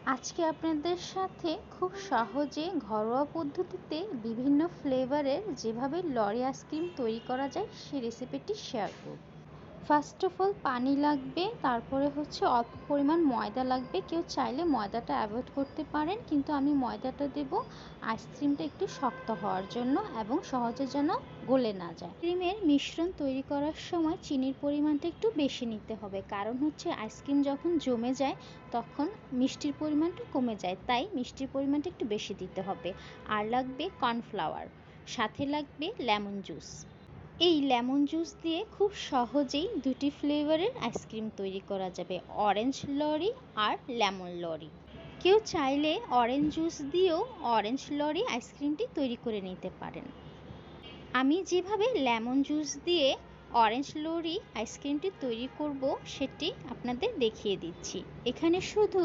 আজকে আপনাদের সাথে খুব সহজে ঘরোয়া পদ্ধতিতে বিভিন্ন ফ্লেভারের যেভাবে লরি আইসক্রিম তৈরি করা যায় সেই রেসিপিটি শেয়ার করব। ফার্স্ট অফ অল পানি লাগবে, তারপরে হচ্ছে অল্প পরিমাণ ময়দা লাগবে। কেউ চাইলে ময়দাটা অ্যাভয়েড করতে পারেন, কিন্তু আমি ময়দাটা দেব আইসক্রিমটা একটু শক্ত হওয়ার জন্য এবং সহজে যেন গলে না যায়। ক্রিমের মিশ্রণ তৈরি করার সময় চিনির পরিমাণটা একটু বেশি নিতে হবে, কারণ হচ্ছে আইসক্রিম যখন জমে যায় তখন মিষ্টির পরিমাণটা কমে যায়, তাই মিষ্টির পরিমাণটা একটু বেশি দিতে হবে। আর লাগবে কর্নফ্লাওয়ার, সাথে লাগবে লেমন জুস। এই লেমন জুস দিয়ে খুব সহজেই দুটি ফ্লেভারের আইসক্রিম তৈরি করা যাবে, অরেঞ্জ লরি আর লেমন লরি। কেউ চাইলে অরেঞ্জ জুস দিয়েও অরেঞ্জ লরি আইসক্রিমটি তৈরি করে নিতে পারেন। আমি যেভাবে লেমন জুস দিয়ে অরেঞ্জ লরি আইসক্রিমটি তৈরি করব সেটি আপনাদের দেখিয়ে দিচ্ছি। এখানে শুধু